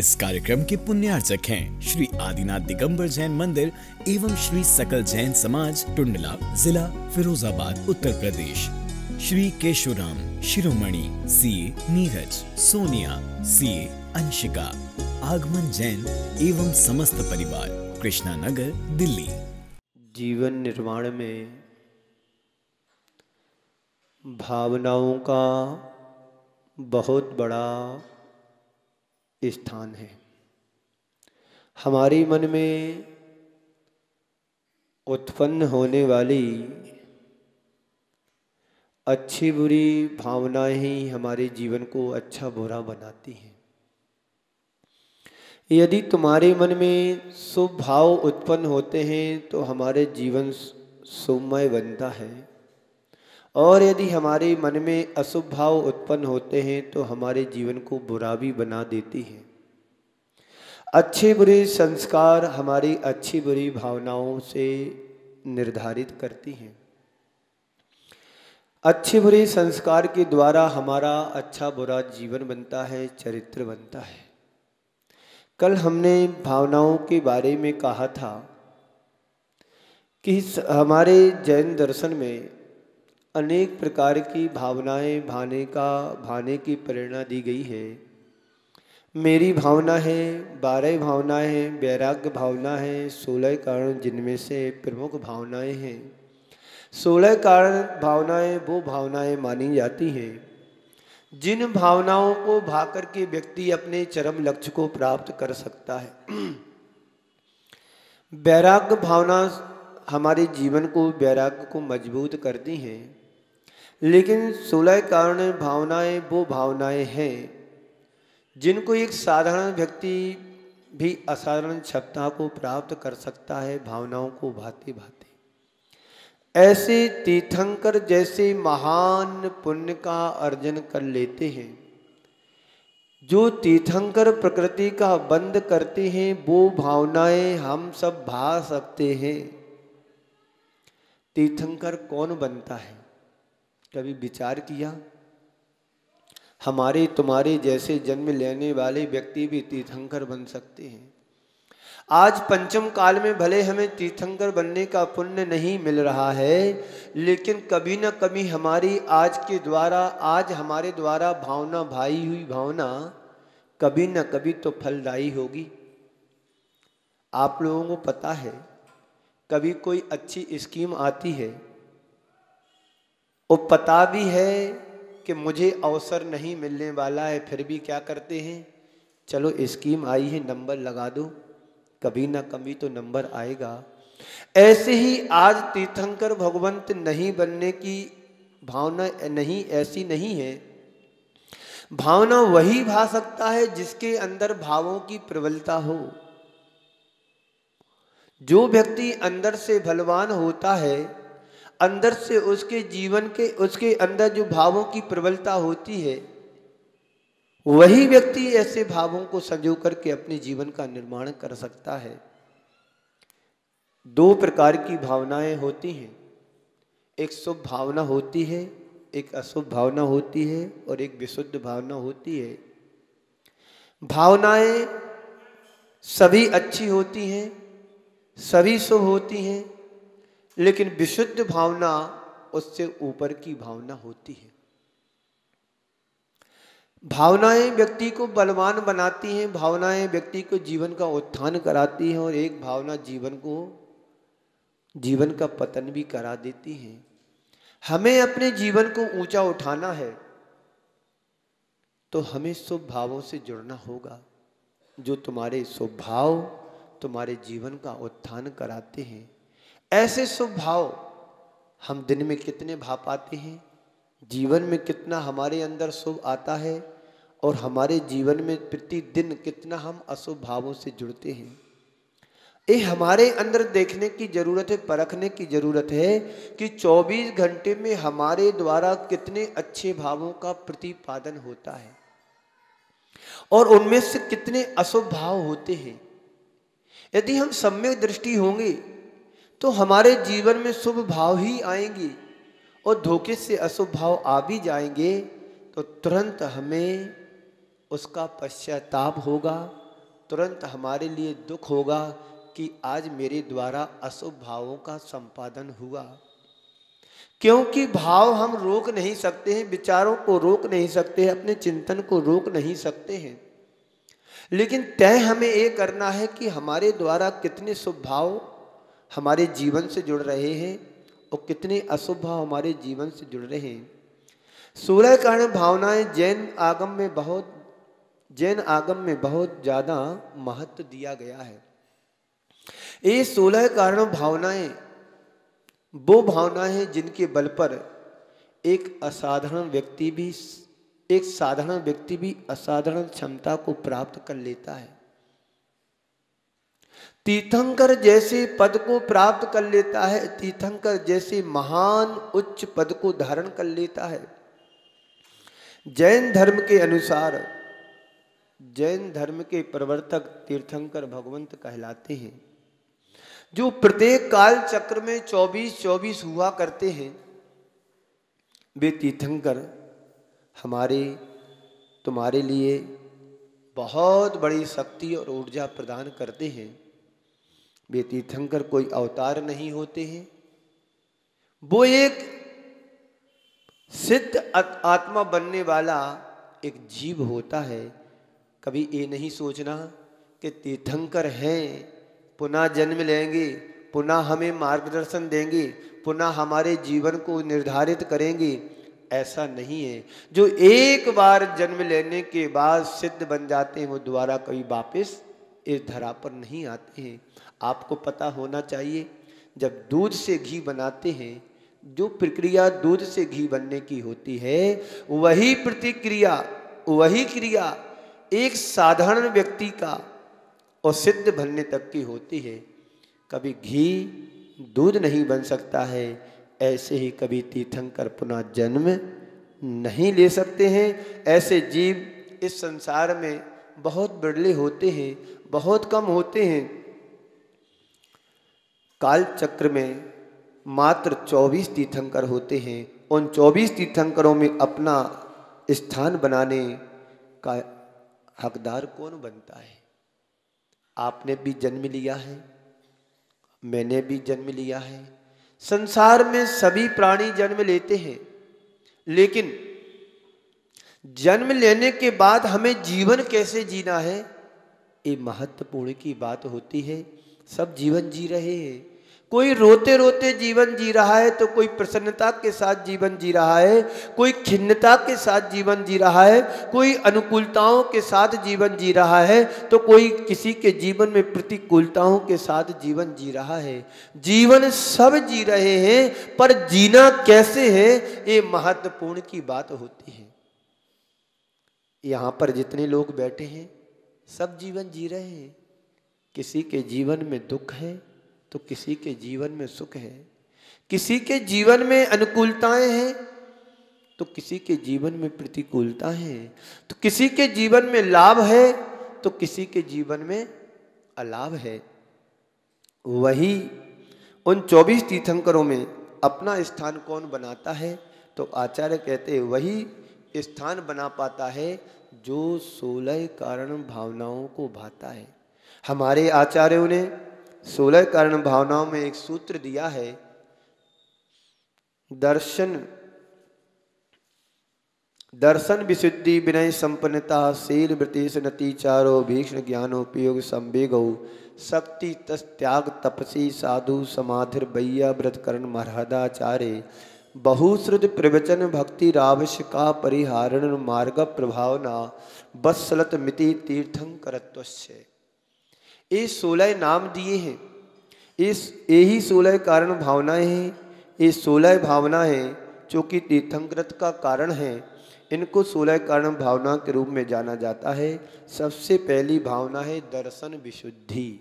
इस कार्यक्रम के पुण्यार्चक हैं श्री आदिनाथ दिगंबर जैन मंदिर एवं श्री सकल जैन समाज टुंडला, जिला फिरोजाबाद, उत्तर प्रदेश। श्री केशवराम शिरोमणि सीए नीरज, सोनिया सीए अंशिका, आगमन जैन एवं समस्त परिवार, कृष्णा नगर, दिल्ली। जीवन निर्माण में भावनाओं का बहुत बड़ा स्थान है। हमारे मन में उत्पन्न होने वाली अच्छी बुरी भावनाएं ही हमारे जीवन को अच्छा बुरा बनाती हैं। यदि तुम्हारे मन में शुभ भाव उत्पन्न होते हैं तो हमारे जीवन शुभमय बनता है, और यदि हमारे मन में अशुभ भाव उत्पन्न होते हैं तो हमारे जीवन को बुरा भी बना देती है। अच्छे बुरे संस्कार हमारी अच्छी बुरी भावनाओं से निर्धारित करती हैं। अच्छे बुरे संस्कार के द्वारा हमारा अच्छा बुरा जीवन बनता है, चरित्र बनता है। कल हमने भावनाओं के बारे में कहा था कि हमारे जैन दर्शन में अनेक प्रकार की भावनाएं भाने की प्रेरणा दी गई है। मेरी भावना है, 12 भावनाएं हैं, वैराग्य भावना है, 16 कारण जिनमें से प्रमुख भावनाएं हैं। 16 कारण भावनाएं वो भावनाएं मानी जाती हैं जिन भावनाओं को भा कर के व्यक्ति अपने चरम लक्ष्य को प्राप्त कर सकता है। वैराग्य भावना हमारे जीवन को, वैराग्य को मजबूत करती हैं, लेकिन 16 कारण भावनाएं वो भावनाएं हैं जिनको एक साधारण व्यक्ति भी असाधारण क्षमता को प्राप्त कर सकता है भावनाओं को भाते भाते। ऐसे तीर्थंकर जैसे महान पुण्य का अर्जन कर लेते हैं। जो तीर्थंकर प्रकृति का बंद करते हैं वो भावनाएं हम सब भा सकते हैं। तीर्थंकर कौन बनता है, कभी विचार किया? हमारे तुम्हारे जैसे जन्म लेने वाले व्यक्ति भी तीर्थंकर बन सकते हैं। आज पंचम काल में भले हमें तीर्थंकर बनने का पुण्य नहीं मिल रहा है, लेकिन कभी न कभी आज हमारे द्वारा भावना भाई हुई भावना कभी न कभी तो फलदायी होगी। आप लोगों को पता है, कभी कोई अच्छी स्कीम आती है और पता भी है कि मुझे अवसर नहीं मिलने वाला है, फिर भी क्या करते हैं, चलो स्कीम आई है नंबर लगा दो, कभी ना कभी तो नंबर आएगा। ऐसे ही आज तीर्थंकर भगवंत नहीं बनने की भावना नहीं, ऐसी नहीं है। भावना वही भा सकता है जिसके अंदर भावों की प्रबलता हो। जो व्यक्ति अंदर से बलवान होता है, अंदर से उसके अंदर जो भावों की प्रबलता होती है, वही व्यक्ति ऐसे भावों को संजो करके अपने जीवन का निर्माण कर सकता है। 2 प्रकार की भावनाएं होती हैं, एक शुभ भावना होती है, एक अशुभ भावना होती है, और एक विशुद्ध भावना होती है। भावनाएं सभी अच्छी होती हैं, सभी शुभ होती हैं, लेकिन विशुद्ध भावना उससे ऊपर की भावना होती है। भावनाएं व्यक्ति को बलवान बनाती हैं, भावनाएं व्यक्ति को जीवन का उत्थान कराती हैं, और एक भावना जीवन का पतन भी करा देती हैं। हमें अपने जीवन को ऊंचा उठाना है तो हमें शुभ भावों से जुड़ना होगा। जो तुम्हारे शुभ भाव तुम्हारे जीवन का उत्थान कराते हैं, ऐसे शुभ भाव हम दिन में कितने भा पाते हैं, जीवन में कितना हमारे अंदर शुभ आता है, और हमारे जीवन में प्रतिदिन कितना हम अशुभ भावों से जुड़ते हैं। ये हमारे अंदर देखने की जरूरत है, परखने की जरूरत है कि 24 घंटे में हमारे द्वारा कितने अच्छे भावों का प्रतिपादन होता है और उनमें से कितने अशुभ भाव होते हैं। यदि हम सम्यक दृष्टि होंगे तो हमारे जीवन में शुभ भाव ही आएंगे, और धोखे से अशुभ भाव आ भी जाएंगे तो तुरंत हमें उसका पश्चाताप होगा तुरंत हमारे लिए दुख होगा कि आज मेरे द्वारा अशुभ भावों का संपादन हुआ। क्योंकि भाव हम रोक नहीं सकते हैं, विचारों को रोक नहीं सकते हैं, अपने चिंतन को रोक नहीं सकते हैं, लेकिन तय हमें ये करना है कि हमारे द्वारा कितने शुभ भाव हमारे जीवन से जुड़ रहे हैं और कितने अशुभ भाव हमारे जीवन से जुड़ रहे हैं। 16 कारण भावनाएं जैन आगम में बहुत ज़्यादा महत्व दिया गया है। ये 16 कारण भावनाएं वो भावनाएं हैं जिनके बल पर एक साधारण व्यक्ति भी असाधारण क्षमता को प्राप्त कर लेता है। तीर्थंकर जैसे पद को प्राप्त कर लेता है, तीर्थंकर जैसे महान उच्च पद को धारण कर लेता है। जैन धर्म के अनुसार जैन धर्म के प्रवर्तक तीर्थंकर भगवंत कहलाते हैं, जो प्रत्येक काल चक्र में 24 हुआ करते हैं। वे तीर्थंकर तुम्हारे लिए बहुत बड़ी शक्ति और ऊर्जा प्रदान करते हैं। वे तीर्थंकर कोई अवतार नहीं होते हैं, वो एक सिद्ध आत्मा बनने वाला एक जीव होता है। कभी ये नहीं सोचना कि तीर्थंकर हैं, पुनः जन्म लेंगे, पुनः हमें मार्गदर्शन देंगे, पुनः हमारे जीवन को निर्धारित करेंगे। ऐसा नहीं है। जो एक बार जन्म लेने के बाद सिद्ध बन जाते हैं, वो दोबारा कभी वापस इस धरा पर नहीं आते हैं। आपको पता होना चाहिए, जब दूध से घी बनाते हैं, जो प्रक्रिया दूध से घी बनने की होती है, वही क्रिया एक साधारण व्यक्ति का और सिद्ध बनने तक की होती है। कभी घी दूध नहीं बन सकता है, ऐसे ही कभी तीर्थंकर पुनः जन्म नहीं ले सकते हैं। ऐसे जीव इस संसार में बहुत बिरले होते हैं, बहुत कम होते हैं। काल चक्र में मात्र 24 तीर्थंकर होते हैं। उन 24 तीर्थंकरों में अपना स्थान बनाने का हकदार कौन बनता है? आपने भी जन्म लिया है, मैंने भी जन्म लिया है। संसार में सभी प्राणी जन्म लेते हैं, लेकिन जन्म लेने के बाद हमें जीवन कैसे जीना है, ये महत्वपूर्ण की बात होती है। सब जीवन जी रहे हैं, कोई रोते रोते जीवन जी रहा है, तो कोई प्रसन्नता के साथ जीवन जी रहा है, कोई खिन्नता के साथ जीवन जी रहा है, कोई अनुकूलताओं के साथ जीवन जी रहा है, तो कोई किसी के जीवन में प्रतिकूलताओं के साथ जीवन जी रहा है। जीवन सब जी रहे हैं, पर जीना कैसे है, ये महत्वपूर्ण की बात होती है। यहाँ पर जितने लोग बैठे हैं, सब जीवन जी रहे हैं। किसी के जीवन में दुख है तो किसी के जीवन में सुख है, किसी के जीवन में अनुकूलताएं हैं तो किसी के जीवन में प्रतिकूलता है, तो किसी के जीवन में लाभ है तो किसी के जीवन में अलाभ है। वही उन 24 तीर्थंकरों में अपना स्थान कौन बनाता है, तो आचार्य कहते हैं वही स्थान बना पाता है जो 16 कारण भावनाओं को भाता है। हमारे आचार्यों ने 16 कारण भावनाओं में एक सूत्र दिया है, दर्शन विशुद्धि विनय संपन्नता शील वृत्तिश नति चारो भीषण ज्ञानोपयोग संवेगौ शक्ति तस् त्याग तपसी साधु समाधिर बैया व्रत करण महदाचार्य बहुश्रुत प्रवचन भक्ति रावश्यका परिहारण मार्ग प्रभावना बत्सलत मिति तीर्थंकरत्वस्य। ये 16 नाम दिए हैं, यही 16 कारण भावनाएं हैं। ये 16 भावनाएं जो कि तीर्थंकरत का कारण है, इनको 16 कारण भावना के रूप में जाना जाता है। सबसे पहली भावना है दर्शन विशुद्धि।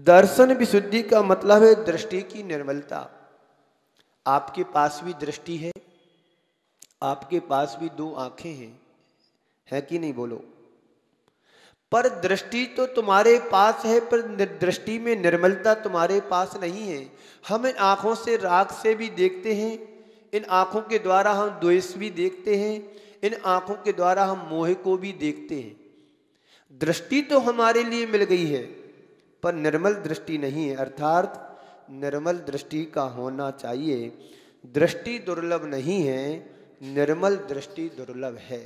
दर्शन विशुद्धि का मतलब है दृष्टि की निर्मलता। आपके पास भी दृष्टि है, आपके पास भी 2 आंखें हैं, है कि नहीं बोलो? पर दृष्टि तो तुम्हारे पास है, पर दृष्टि में निर्मलता तुम्हारे पास नहीं है। हम इन आँखों से राग से भी देखते हैं, इन आँखों के द्वारा हम द्वेष भी देखते हैं, इन आँखों के द्वारा हम मोह को भी देखते हैं। दृष्टि तो हमारे लिए मिल गई है पर निर्मल दृष्टि नहीं है, अर्थात निर्मल दृष्टि का होना चाहिए। दृष्टि दुर्लभ नहीं है, निर्मल दृष्टि दुर्लभ है।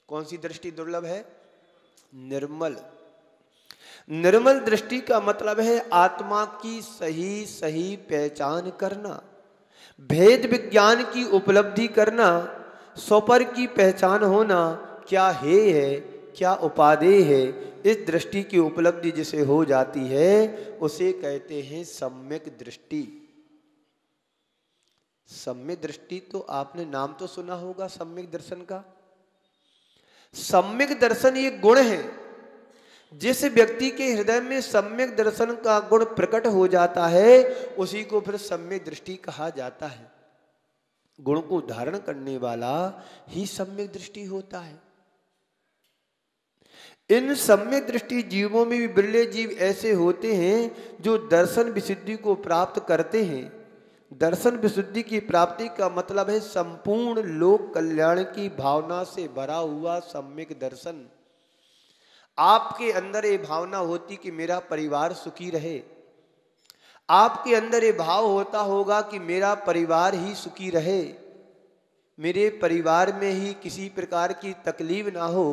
कौन सी दृष्टि दुर्लभ है? निर्मल। निर्मल दृष्टि का मतलब है आत्मा की सही सही पहचान करना, भेद विज्ञान की उपलब्धि करना, स्वपर की पहचान होना, क्या है क्या उपादेय है। इस दृष्टि की उपलब्धि जिसे हो जाती है उसे कहते हैं सम्यक दृष्टि। सम्यक दृष्टि तो आपने नाम तो सुना होगा सम्यक दर्शन का। सम्यक दर्शन ये गुण है, जिस व्यक्ति के हृदय में सम्यक दर्शन का गुण प्रकट हो जाता है उसी को फिर सम्यक दृष्टि कहा जाता है। गुण को धारण करने वाला ही सम्यक दृष्टि होता है। इन सम्यक दृष्टि जीवों में भी बिरले जीव ऐसे होते हैं जो दर्शन विशुद्धि को प्राप्त करते हैं। दर्शन विशुद्धि की प्राप्ति का मतलब है संपूर्ण लोक कल्याण की भावना से भरा हुआ सम्यक दर्शन। आपके अंदर ये भावना होती कि मेरा परिवार सुखी रहे, आपके अंदर ये भाव होता होगा कि मेरा परिवार ही सुखी रहे, मेरे परिवार में ही किसी प्रकार की तकलीफ ना हो,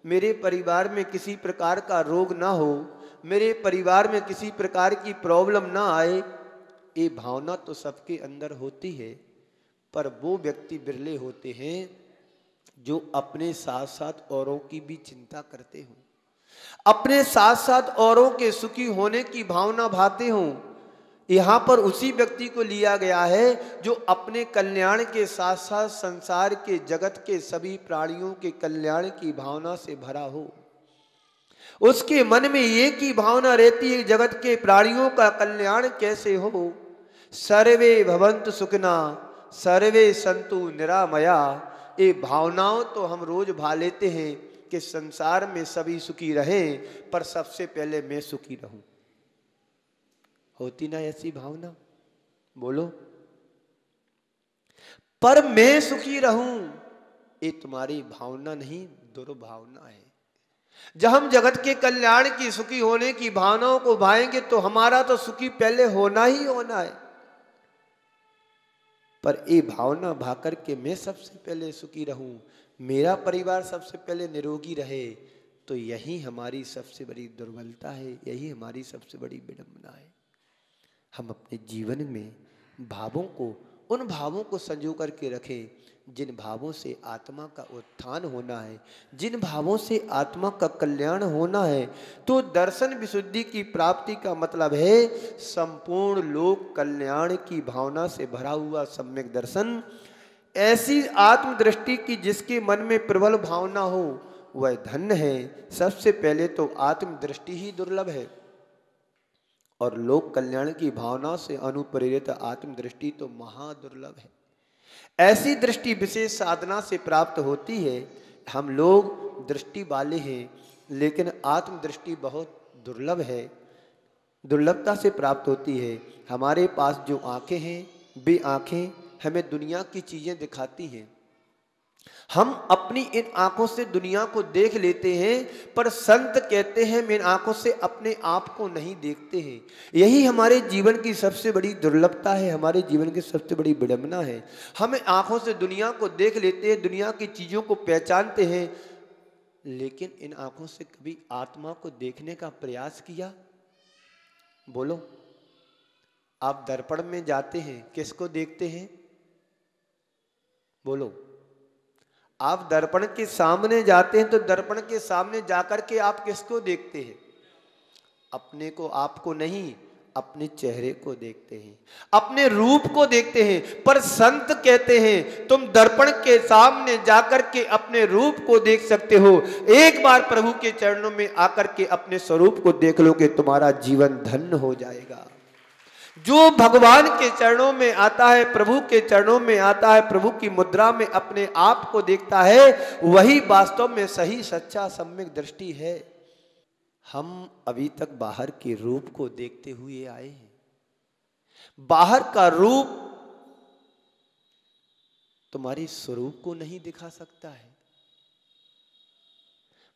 मेरे परिवार में किसी प्रकार का रोग ना हो, मेरे परिवार में किसी प्रकार की प्रॉब्लम ना आए। ये भावना तो सबके अंदर होती है, पर वो व्यक्ति बिरले होते हैं जो अपने साथ साथ औरों की भी चिंता करते हों, अपने साथ साथ औरों के सुखी होने की भावना भाते हों। यहाँ पर उसी व्यक्ति को लिया गया है जो अपने कल्याण के साथ साथ संसार के जगत के सभी प्राणियों के कल्याण की भावना से भरा हो। उसके मन में एक ही भावना रहती है, जगत के प्राणियों का कल्याण कैसे हो। सर्वे भवन्तु सुखिना सर्वे सन्तु निरामया। ये भावनाओं तो हम रोज भा लेते हैं कि संसार में सभी सुखी रहें, पर सबसे पहले मैं सुखी रहूं। होती ना ऐसी भावना? बोलो। पर मैं सुखी रहूं ये तुम्हारी भावना नहीं, दुर्भावना है। जब हम जगत के कल्याण की सुखी होने की भावनाओं को भाएंगे तो हमारा तो सुखी पहले होना ही होना है। पर ये भावना भाकर के मैं सबसे पहले सुखी रहूं, मेरा परिवार सबसे पहले निरोगी रहे, तो यही हमारी सबसे बड़ी दुर्बलता है, यही हमारी सबसे बड़ी विडंबना है। हम अपने जीवन में भावों को, उन भावों को संजो करके रखें जिन भावों से आत्मा का उत्थान होना है, जिन भावों से आत्मा का कल्याण होना है। तो दर्शन विशुद्धि की प्राप्ति का मतलब है संपूर्ण लोक कल्याण की भावना से भरा हुआ सम्यक दर्शन। ऐसी आत्मदृष्टि की जिसके मन में प्रबल भावना हो वह धन्य है। सबसे पहले तो आत्मदृष्टि ही दुर्लभ है और लोक कल्याण की भावना से अनुप्रेरित आत्मदृष्टि तो महादुर्लभ है। ऐसी दृष्टि विशेष साधना से प्राप्त होती है। हम लोग दृष्टि वाले हैं, लेकिन आत्मदृष्टि बहुत दुर्लभ है, दुर्लभता से प्राप्त होती है। हमारे पास जो आंखें हैं वे आंखें हमें दुनिया की चीजें दिखाती हैं। हम अपनी इन आंखों से दुनिया को देख लेते हैं, पर संत कहते हैं हम इन आंखों से अपने आप को नहीं देखते हैं। यही हमारे जीवन की सबसे बड़ी दुर्लभता है, हमारे जीवन की सबसे बड़ी विडंबना है। हम आंखों से दुनिया को देख लेते हैं, दुनिया की चीजों को पहचानते हैं, लेकिन इन आंखों से कभी आत्मा को देखने का प्रयास किया? बोलो। आप दर्पण में जाते हैं, किसको देखते हैं? बोलो। आप दर्पण के सामने जाते हैं तो दर्पण के सामने जाकर के आप किसको देखते हैं? अपने को, आपको नहीं, अपने चेहरे को देखते हैं, अपने रूप को देखते हैं। पर संत कहते हैं तुम दर्पण के सामने जाकर के अपने रूप को देख सकते हो। एक बार प्रभु के चरणों में आकर के अपने स्वरूप को देख लोगे, तुम्हारा जीवन धन्य हो जाएगा। जो भगवान के चरणों में आता है, प्रभु के चरणों में आता है, प्रभु की मुद्रा में अपने आप को देखता है, वही वास्तव में सही सच्चा सम्यक दृष्टि है। हम अभी तक बाहर के रूप को देखते हुए आए हैं। बाहर का रूप तुम्हारे स्वरूप को नहीं दिखा सकता है।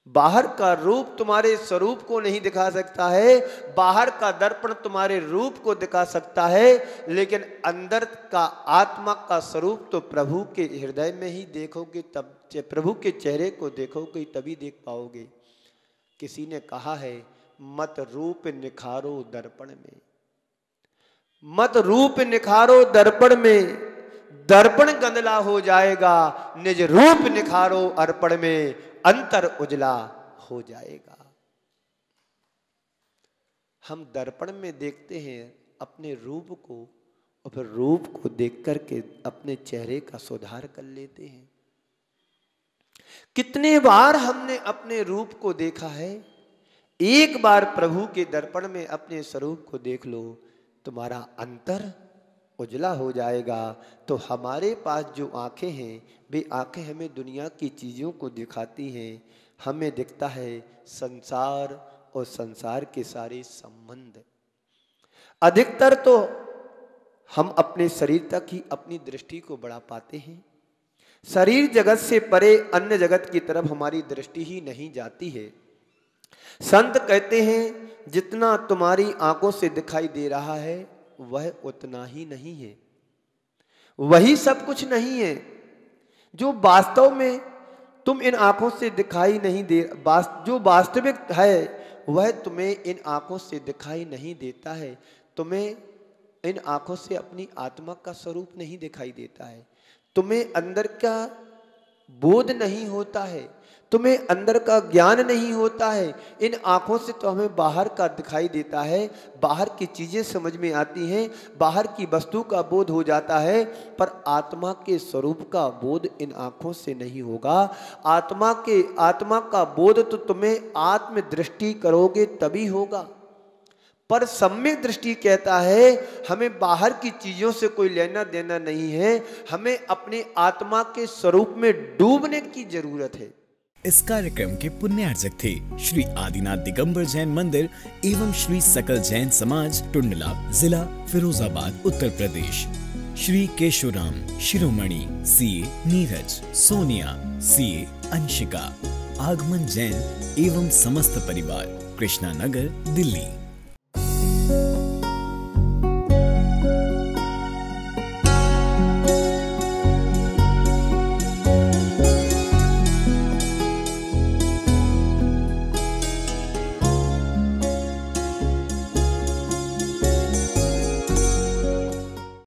बाहर का रूप तुम्हारे स्वरूप को नहीं दिखा सकता है, बाहर का दर्पण तुम्हारे रूप को दिखा सकता है, लेकिन अंदर का आत्मा का स्वरूप तो प्रभु के हृदय में ही देखोगे, तब प्रभु के चेहरे को देखोगे तभी देख पाओगे। किसी ने कहा है, मत रूप निखारो दर्पण में, मत रूप निखारो दर्पण में, दर्पण गंदला हो जाएगा, निज रूप निखारो अर्पण में, अंतर उजला हो जाएगा। हम दर्पण में देखते हैं अपने रूप को, और फिर रूप को देख करके अपने चेहरे का सुधार कर लेते हैं। कितने बार हमने अपने रूप को देखा है? एक बार प्रभु के दर्पण में अपने स्वरूप को देख लो, तुम्हारा अंतर उजला हो जाएगा। तो हमारे पास जो आंखें हैं, वे आंखें हमें दुनिया की चीज़ों को दिखाती हैं। हमें दिखता है संसार और संसार के सारे संबंध। अधिकतर तो हम अपने शरीर तक ही अपनी दृष्टि को बढ़ा पाते हैं। शरीर जगत से परे अन्य जगत की तरफ हमारी दृष्टि ही नहीं जाती है। संत कहते हैं, जितना तुम्हारी आंखों से दिखाई दे रहा है वह उतना ही नहीं है, वही सब कुछ नहीं है। जो वास्तव में तुम इन आंखों से दिखाई नहीं दे, जो वास्तविक है वह तुम्हें इन आंखों से दिखाई नहीं देता है। तुम्हें इन आंखों से अपनी आत्मा का स्वरूप नहीं दिखाई देता है, तुम्हें अंदर का बोध नहीं होता है, तुम्हें अंदर का ज्ञान नहीं होता है। इन आँखों से तो हमें बाहर का दिखाई देता है, बाहर की चीज़ें समझ में आती हैं, बाहर की वस्तु का बोध हो जाता है, पर आत्मा के स्वरूप का बोध इन आँखों से नहीं होगा। आत्मा का बोध तो तुम्हें आत्म दृष्टि करोगे तभी होगा। पर सम्यक दृष्टि कहता है, हमें बाहर की चीज़ों से कोई लेना देना नहीं है, हमें अपने आत्मा के स्वरूप में डूबने की जरूरत है। इस कार्यक्रम के पुण्यार्जक थे श्री आदिनाथ दिगंबर जैन मंदिर एवं श्री सकल जैन समाज टुंडला, जिला फिरोजाबाद, उत्तर प्रदेश। श्री केशोराम शिरोमणि सीए, नीरज, सोनिया सीए, अंशिका, आगमन जैन एवं समस्त परिवार, कृष्णा नगर, दिल्ली।